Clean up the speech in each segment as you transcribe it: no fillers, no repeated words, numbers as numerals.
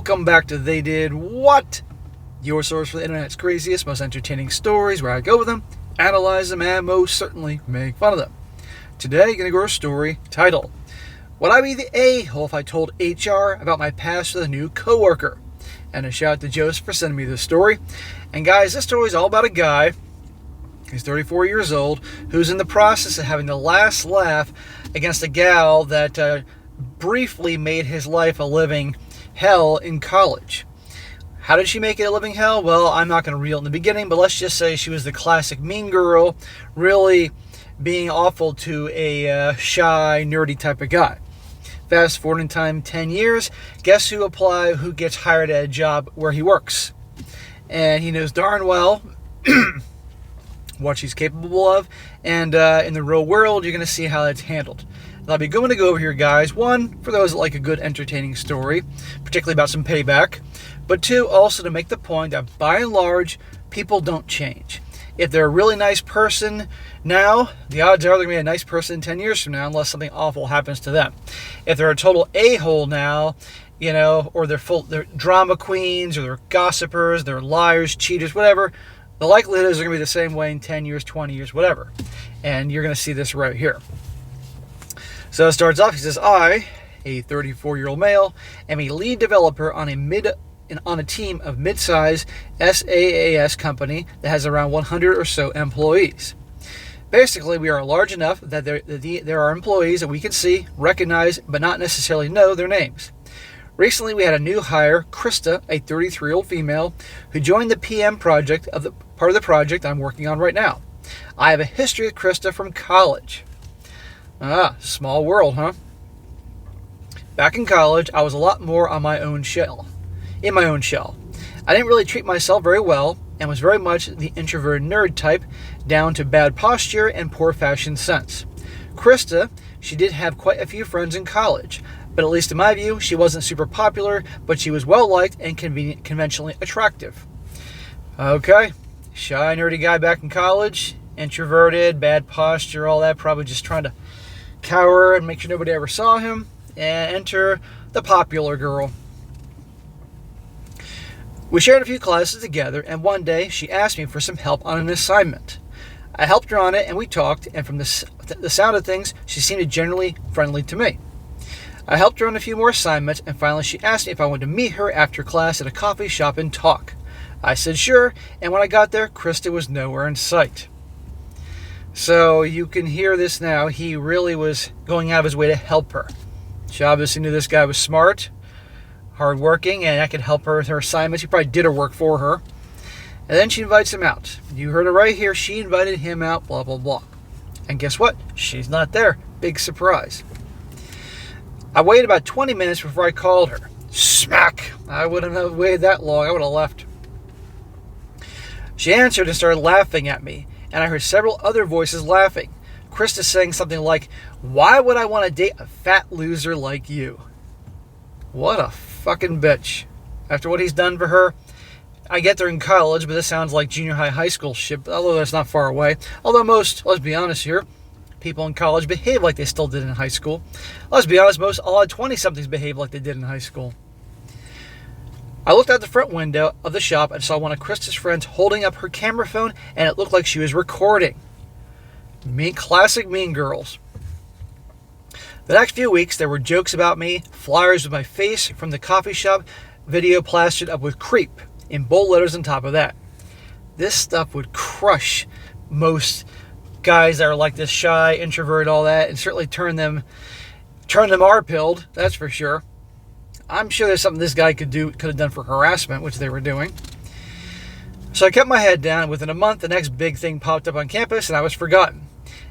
Welcome back to They Did What? Your source for the internet's craziest, most entertaining stories, where I go with them, analyze them, and most certainly make fun of them. Today, I'm going to go over a story titled, Would I Be the A-Hole If I Told HR About My Past with a New Coworker? And a shout out to Joseph for sending me this story. And guys, this story is all about a guy, he's 34 years old, who's in the process of having the last laugh against a gal that briefly made his life a living hell in college. How did she make it a living hell? Well, I'm not going to reel in the beginning, but let's just say she was the classic mean girl, really being awful to a shy, nerdy type of guy. Fast forward in time 10 years, guess who gets hired at a job where he works? And he knows darn well what she's capable of, and in the real world, you're going to see how that's handled. I'll be going to go over here, guys. One, for those that like a good, entertaining story, particularly about some payback. But two, also to make the point that by and large, people don't change. If they're a really nice person now, the odds are they're going to be a nice person 10 years from now, unless something awful happens to them. If they're a total a-hole now, or they're drama queens, or they're gossipers, they're liars, cheaters, whatever, the likelihood is they're going to be the same way in 10 years, 20 years, whatever. And you're going to see this right here. So it starts off, he says, I, a 34-year-old male, am a lead developer on a team of mid-size SaaS company that has around 100 or so employees. Basically, we are large enough that there are employees that we can see, recognize, but not necessarily know their names. Recently, we had a new hire, Krista, a 33-year-old female, who joined the PM project of the part of the project I'm working on right now. I have a history with Krista from college. Small world, huh? Back in college, I was a lot more in my own shell. I didn't really treat myself very well and was very much the introverted nerd type, down to bad posture and poor fashion sense. Krista, she did have quite a few friends in college, but at least in my view, she wasn't super popular, but she was well-liked and conventionally attractive. Okay, shy, nerdy guy back in college, introverted, bad posture, all that, probably just trying to cower and make sure nobody ever saw him, and enter the popular girl. We shared a few classes together, and one day she asked me for some help on an assignment. I helped her on it, and we talked, and from the sound of things, she seemed generally friendly to me. I helped her on a few more assignments, and finally she asked me if I wanted to meet her after class at a coffee shop and talk. I said sure, and when I got there, Krista was nowhere in sight. So you can hear this now. He really was going out of his way to help her. She obviously knew this guy was smart, hardworking, and I could help her with her assignments. He probably did her work for her. And then she invites him out. You heard it right here. She invited him out, blah, blah, blah. And guess what? She's not there. Big surprise. I waited about 20 minutes before I called her. Smack! I wouldn't have waited that long. I would have left. She answered and started laughing at me, and I heard several other voices laughing. Krista saying something like, "Why would I want to date a fat loser like you?" What a fucking bitch. After what he's done for her, I get they're in college, but this sounds like junior high school shit, although that's not far away. Although most, let's be honest here, people in college behave like they still did in high school. Let's be honest, most all 20-somethings behave like they did in high school. I looked out the front window of the shop and saw one of Krista's friends holding up her camera phone, and it looked like she was recording. Classic mean girls. The next few weeks, there were jokes about me, flyers with my face from the coffee shop, video plastered up with creep in bold letters on top of that. This stuff would crush most guys that are like this shy, introvert, all that, and certainly turn them R-pilled, that's for sure. I'm sure there's something this guy could have done for harassment, which they were doing. So I kept my head down, and within a month, the next big thing popped up on campus, and I was forgotten.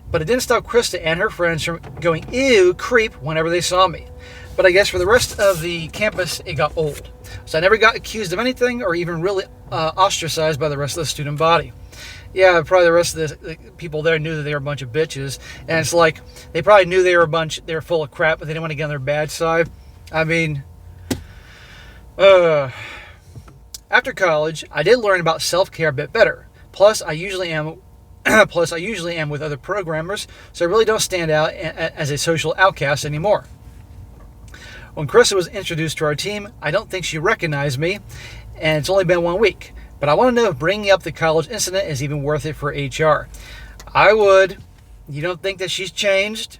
But it didn't stop Krista and her friends from going, ew, creep, whenever they saw me. But I guess for the rest of the campus, it got old. So I never got accused of anything or even really ostracized by the rest of the student body. Yeah, probably the rest of the people there knew that they were a bunch of bitches. And it's like, they probably knew they were full of crap, but they didn't want to get on their bad side. I mean, after college, I did learn about self-care a bit better. Plus, I usually am with other programmers, so I really don't stand out as a social outcast anymore. When Krista was introduced to our team, I don't think she recognized me, and it's only been 1 week. But I want to know if bringing up the college incident is even worth it for HR. I would. You don't think that she's changed?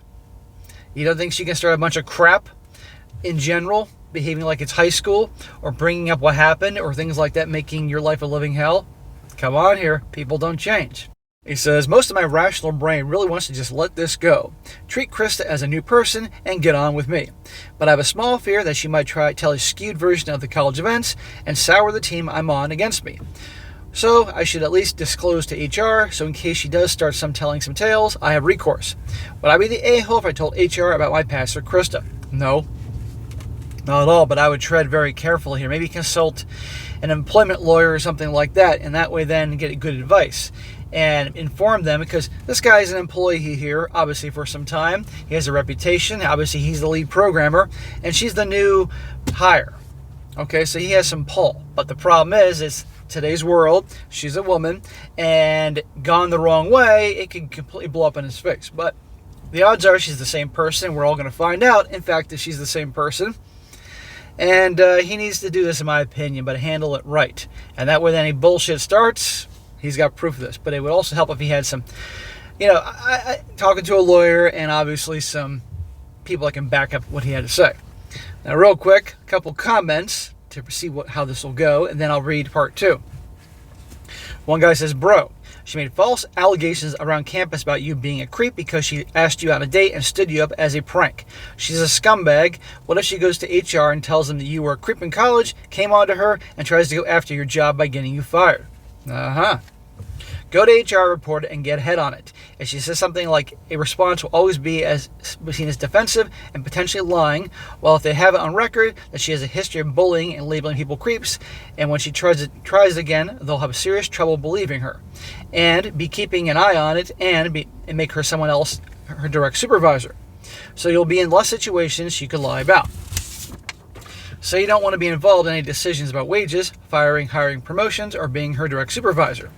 You don't think she can start a bunch of crap in general, behaving like it's high school, or bringing up what happened, or things like that, making your life a living hell? Come on here. People don't change. He says, most of my rational brain really wants to just let this go, treat Krista as a new person, and get on with me. But I have a small fear that she might try to tell a skewed version of the college events and sour the team I'm on against me. So I should at least disclose to HR, so in case she does start telling some tales, I have recourse. Would I be the a-hole if I told HR about my past with Krista? No, not at all, but I would tread very carefully here. Maybe consult an employment lawyer or something like that, and that way then get good advice. And inform them, because this guy is an employee here, obviously, for some time. He has a reputation. Obviously, he's the lead programmer, and she's the new hire. Okay, so he has some pull. But the problem is today's world, she's a woman, and gone the wrong way, it can completely blow up in his face. But the odds are she's the same person. We're all going to find out, in fact, that she's the same person. And he needs to do this, in my opinion, but handle it right. And that way, then any bullshit starts, he's got proof of this. But it would also help if he had some, talking to a lawyer and obviously some people that can back up what he had to say. Now, real quick, a couple comments to see how this will go, and then I'll read part 2. One guy says, bro, she made false allegations around campus about you being a creep because she asked you on a date and stood you up as a prank. She's a scumbag. What if she goes to HR and tells them that you were a creep in college, came on to her, and tries to go after your job by getting you fired? Go to HR, report it, and get ahead on it. If she says something like a response will always be seen as defensive and potentially lying, while if they have it on record that she has a history of bullying and labeling people creeps, and when she tries it again, they'll have serious trouble believing her. And be keeping an eye on it and make her someone else her direct supervisor. So you'll be in less situations she could lie about. Say you don't want to be involved in any decisions about wages, firing, hiring, promotions, or being her direct supervisor.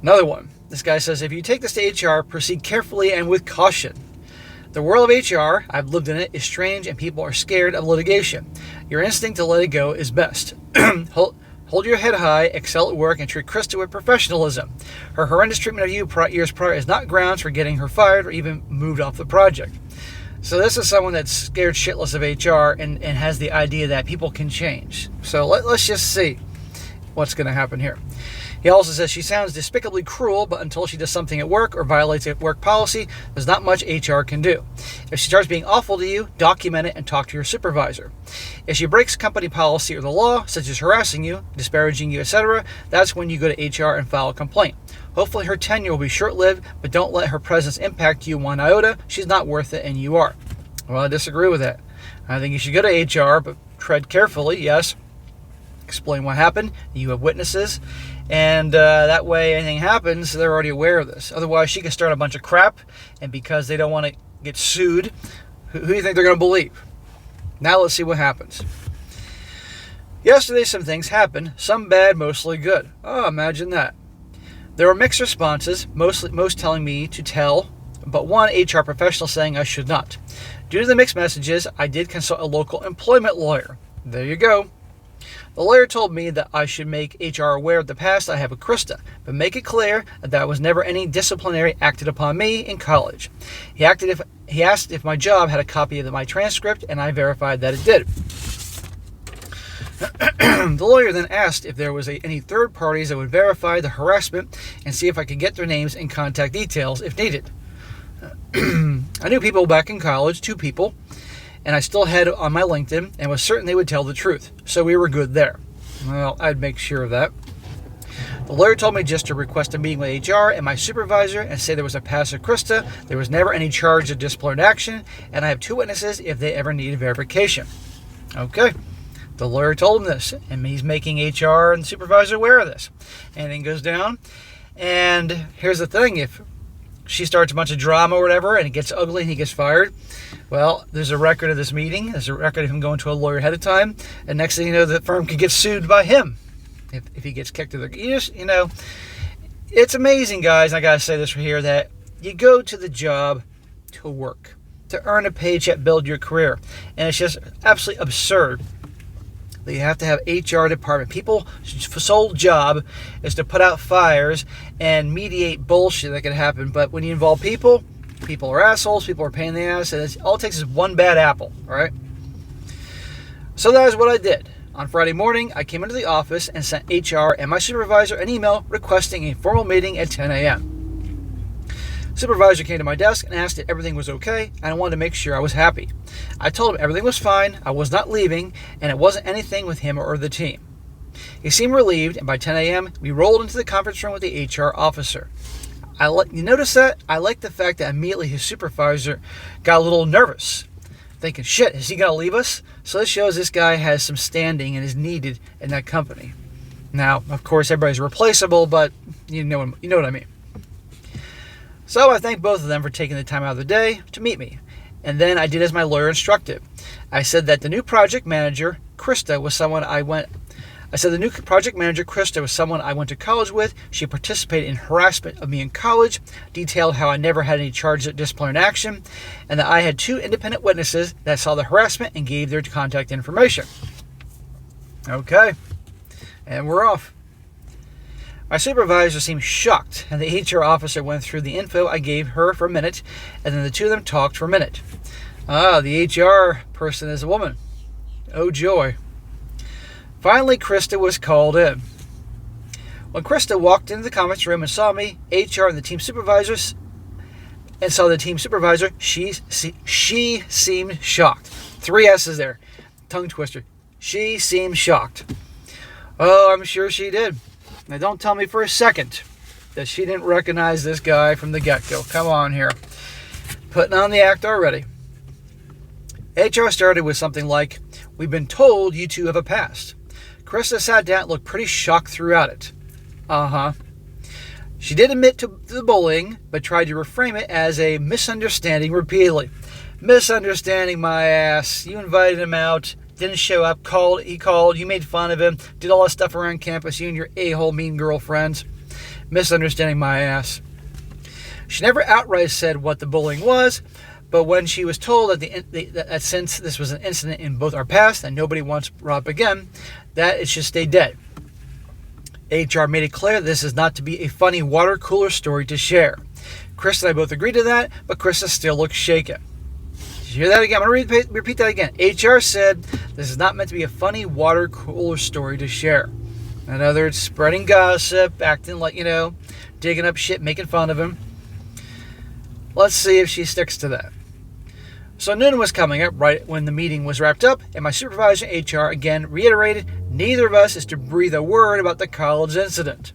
Another one. This guy says, if you take this to HR, proceed carefully and with caution. The world of HR, I've lived in it, is strange and people are scared of litigation. Your instinct to let it go is best. Hold your head high, excel at work, and treat Krista with professionalism. Her horrendous treatment of you years prior is not grounds for getting her fired or even moved off the project. So this is someone that's scared shitless of HR and has the idea that people can change. So let's just see what's going to happen here. He also says she sounds despicably cruel, but until she does something at work or violates a work policy, there's not much HR can do. If she starts being awful to you, document it and talk to your supervisor. If she breaks company policy or the law, such as harassing you, disparaging you, etc., that's when you go to HR and file a complaint. Hopefully her tenure will be short-lived, but don't let her presence impact you one iota. She's not worth it, and you are. Well, I disagree with that. I think you should go to HR, but tread carefully, yes. Explain what happened. You have witnesses. And that way anything happens, they're already aware of this. Otherwise, she can start a bunch of crap, and because they don't want to get sued, who do you think they're going to believe? Now let's see what happens. Yesterday, some things happened. Some bad, mostly good. Oh, imagine that. There were mixed responses, most telling me to tell, but one HR professional saying I should not. Due to the mixed messages, I did consult a local employment lawyer. There you go. The lawyer told me that I should make HR aware of the past I have with Krista, but make it clear that there was never any disciplinary acted upon me in college. He asked if my job had a copy of my transcript, and I verified that it did. The lawyer then asked if there was any third parties that would verify the harassment and see if I could get their names and contact details if needed. I knew people back in college, 2 people, and I still had it on my LinkedIn and was certain they would tell the truth, so we were good there. Well, I'd make sure of that. The lawyer told me just to request a meeting with HR and my supervisor and say there was a past of Krista, there was never any charge of disciplinary action, and I have 2 witnesses if they ever need verification. Okay. The lawyer told him this, and he's making HR and the supervisor aware of this. Anything goes down, and here's the thing, if she starts a bunch of drama or whatever, and it gets ugly and he gets fired, well, there's a record of this meeting, there's a record of him going to a lawyer ahead of time, and next thing you know, the firm could get sued by him if he gets kicked to the... it's amazing, guys, I gotta say this right here, that you go to the job to work. to earn a paycheck, build your career. And it's just absolutely absurd that you have to have HR department. People's sole job is to put out fires and mediate bullshit that can happen. But when you involve people, people are assholes, people are a pain in the ass, and all it takes is one bad apple, all right? So that is what I did. On Friday morning, I came into the office and sent HR and my supervisor an email requesting a formal meeting at 10 a.m. Supervisor came to my desk and asked if everything was okay, and I wanted to make sure I was happy. I told him everything was fine, I was not leaving, and it wasn't anything with him or the team. He seemed relieved, and by 10 a.m., we rolled into the conference room with the HR officer. You notice that? I like the fact that immediately his supervisor got a little nervous, thinking, shit, is he going to leave us? So this shows this guy has some standing and is needed in that company. Now, of course, everybody's replaceable, but you know what I mean. So I thanked both of them for taking the time out of the day to meet me. And then I did as my lawyer instructed. I said that the new project manager, Krista, was someone I went to college with. She participated in harassment of me in college, detailed how I never had any charges of disciplinary action, and that I had 2 independent witnesses that saw the harassment and gave their contact information. Okay, and we're off. My supervisor seemed shocked, and the HR officer went through the info I gave her for a minute, and then the two of them talked for a minute. The HR person is a woman. Oh joy. Finally, Krista was called in. When Krista walked into the conference room and saw me, HR and the team supervisors, she seemed shocked. 3 S's there. Tongue twister. She seemed shocked. Oh, I'm sure she did. Now, don't tell me for a second that she didn't recognize this guy from the get-go. Come on here. Putting on the act already. HR started with something like, "We've been told you two have a past." Krista sat down and looked pretty shocked throughout it. She did admit to the bullying, but tried to reframe it as a misunderstanding repeatedly. Misunderstanding my ass. You invited him out. Didn't show up, he called, you made fun of him, did all that stuff around campus, you and your a-hole mean girlfriends. Misunderstanding my ass. She never outright said what the bullying was, but when she was told that since this was an incident in both our past and nobody wants brought up again, that it should stay dead. HR made it clear this is not to be a funny water cooler story to share. Chris and I both agreed to that, but Krista still looked shaken. Did you hear that again? I'm going to repeat that again. HR said this is not meant to be a funny water cooler story to share. In other words, spreading gossip, acting like, digging up shit, making fun of him. Let's see if she sticks to that. So noon was coming up right when the meeting was wrapped up, and my supervisor HR again reiterated neither of us is to breathe a word about the college incident.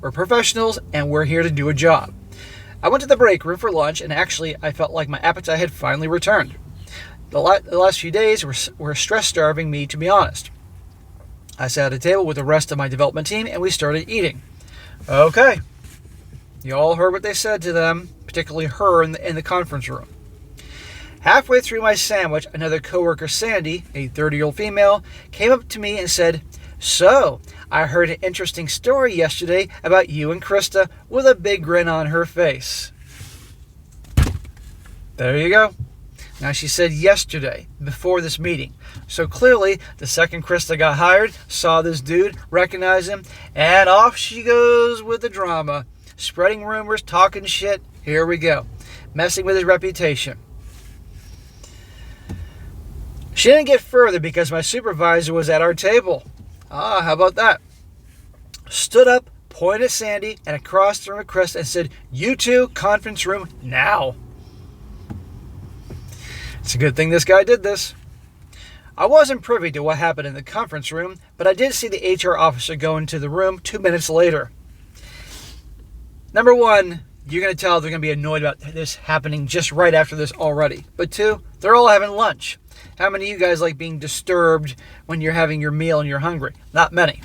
We're professionals, and we're here to do a job. I went to the break room for lunch, and actually, I felt like my appetite had finally returned. The last few days were stress-starving me, to be honest. I sat at a table with the rest of my development team, and we started eating. Okay. You all heard what they said to them, particularly her in the conference room. Halfway through my sandwich, another coworker, Sandy, a 30-year-old female, came up to me and said, "So, I heard an interesting story yesterday about you and Krista," with a big grin on her face. There you go. Now, she said yesterday, before this meeting. So clearly, the second Krista got hired, saw this dude, recognized him, and off she goes with the drama. Spreading rumors, talking shit. Here we go. Messing with his reputation. She didn't get further because my supervisor was at our table. How about that? Stood up, pointed at Sandy and across the room at Krista and said, "You two, conference room now." It's a good thing this guy did this. I wasn't privy to what happened in the conference room, but I did see the HR officer go into the room 2 minutes later. Number one, you're going to tell they're going to be annoyed about this happening just right after this already. But 2, they're all having lunch. How many of you guys like being disturbed when you're having your meal and you're hungry? Not many.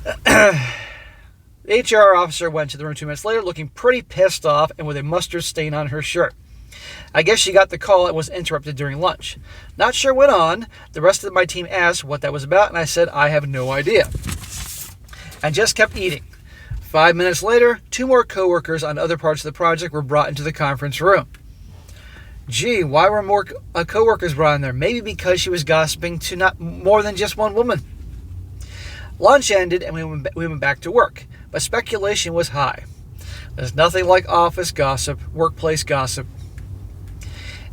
The HR officer went to the room 2 minutes later looking pretty pissed off and with a mustard stain on her shirt. I guess she got the call and was interrupted during lunch. Not sure what on. The rest of my team asked what that was about, and I said I have no idea. And just kept eating. 5 minutes later, 2 more coworkers on other parts of the project were brought into the conference room. Gee, why were more coworkers brought in there? Maybe because she was gossiping to not more than just one woman. Lunch ended and we went back to work, but speculation was high. There's nothing like office gossip, workplace gossip.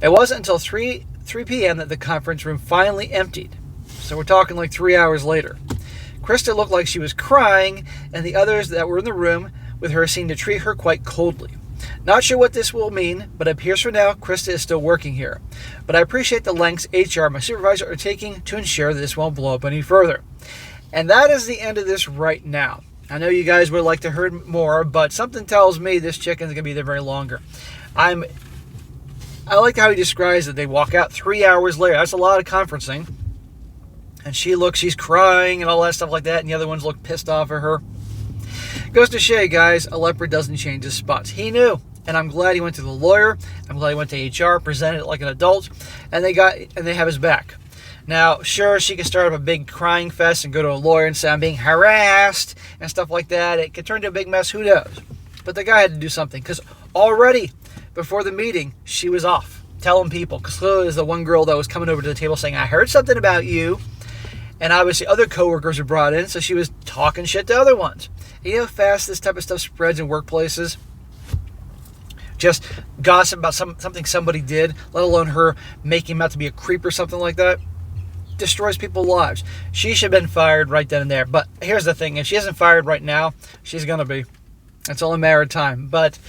It wasn't until 3 p.m. that the conference room finally emptied. So we're talking like 3 hours later. Krista looked like she was crying, and the others that were in the room with her seemed to treat her quite coldly. Not sure what this will mean, but it appears for now Krista is still working here. But I appreciate the lengths HR and my supervisor are taking to ensure that this won't blow up any further. And that is the end of this right now. I know you guys would like to hear more, but something tells me this chicken's going to be there very longer. I like how he describes that they walk out 3 hours later. That's a lot of conferencing. And she's crying and all that stuff like that, and the other ones look pissed off at her. Goes to show you guys, a leopard doesn't change his spots. He knew, and I'm glad he went to the lawyer. I'm glad he went to HR, presented it like an adult, and they have his back. Now, sure, she could start up a big crying fest and go to a lawyer and say, I'm being harassed and stuff like that. It could turn into a big mess, who knows? But the guy had to do something, because already before the meeting, she was off telling people, because clearly there's the one girl that was coming over to the table saying, I heard something about you. And obviously other coworkers were brought in, so she was talking shit to other ones. You know how fast this type of stuff spreads in workplaces? Just gossip about something somebody did, let alone her making him out to be a creep or something like that. Destroys people's lives. She should have been fired right then and there. But here's the thing, if she isn't fired right now, she's going to be. It's only a matter of time. But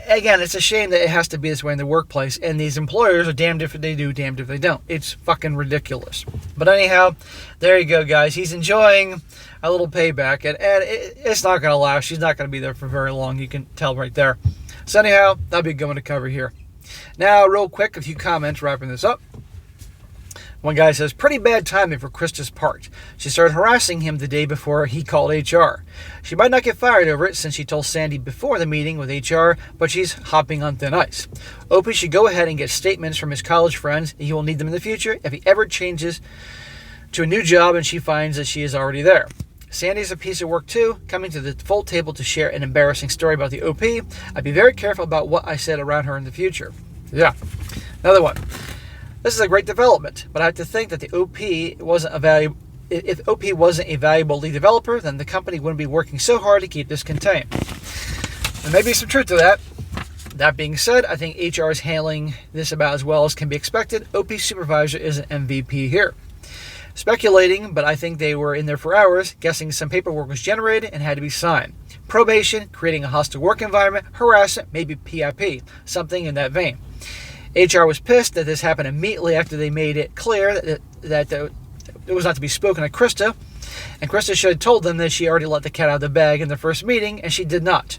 again, it's a shame that it has to be this way in the workplace, and these employers are damned if they do, damned if they don't. It's fucking ridiculous. But anyhow, there you go, guys. He's enjoying a little payback, and it's not going to last. She's not going to be there for very long. You can tell right there. So anyhow, that'll be a good one to cover here. Now, real quick, a few comments wrapping this up. One guy says, pretty bad timing for Krista's part. She started harassing him the day before he called HR. She might not get fired over it since she told Sandy before the meeting with HR, but she's hopping on thin ice. Opie should go ahead and get statements from his college friends. He will need them in the future if he ever changes to a new job and she finds that she is already there. Sandy's a piece of work too, coming to the full table to share an embarrassing story about the OP. I'd be very careful about what I said around her in the future. Yeah. Another one. This is a great development, but I have to think that the OP wasn't a valuable. If OP wasn't a valuable lead developer, then the company wouldn't be working so hard to keep this contained. There may be some truth to that. That being said, I think HR is handling this about as well as can be expected. OP supervisor is an MVP here. Speculating, but I think they were in there for hours, guessing some paperwork was generated and had to be signed. Probation, creating a hostile work environment, harassment, maybe PIP, something in that vein. HR was pissed that this happened immediately after they made it clear that it was not to be spoken to Krista, and Krista should have told them that she already let the cat out of the bag in the first meeting, and she did not.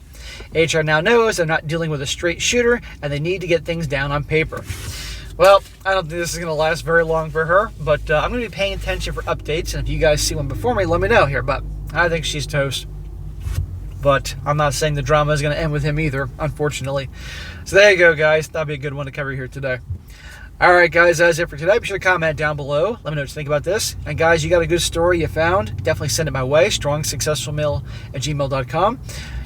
HR now knows they're not dealing with a straight shooter, and they need to get things down on paper. Well, I don't think this is going to last very long for her, but I'm going to be paying attention for updates, and if you guys see one before me, let me know here, but I think she's toast. But I'm not saying the drama is going to end with him either, unfortunately. So there you go, guys. That'll be a good one to cover here today. All right, guys, that's it for today. Be sure to comment down below. Let me know what you think about this. And, guys, you got a good story you found, definitely send it my way, strongsuccessfulmail@gmail.com.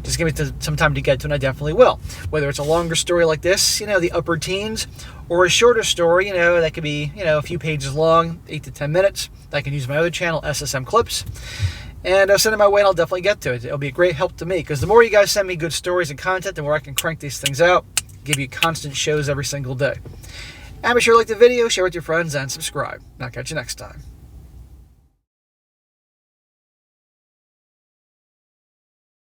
Just give me some time to get to it, and I definitely will. Whether it's a longer story like this, the upper teens, or a shorter story, that could be, a few pages long, 8 to 10 minutes. I can use my other channel, SSM Clips. And send it my way, and I'll definitely get to it. It'll be a great help to me, because the more you guys send me good stories and content, the more I can crank these things out, give you constant shows every single day. And be sure to like the video, share with your friends, and subscribe. And I'll catch you next time.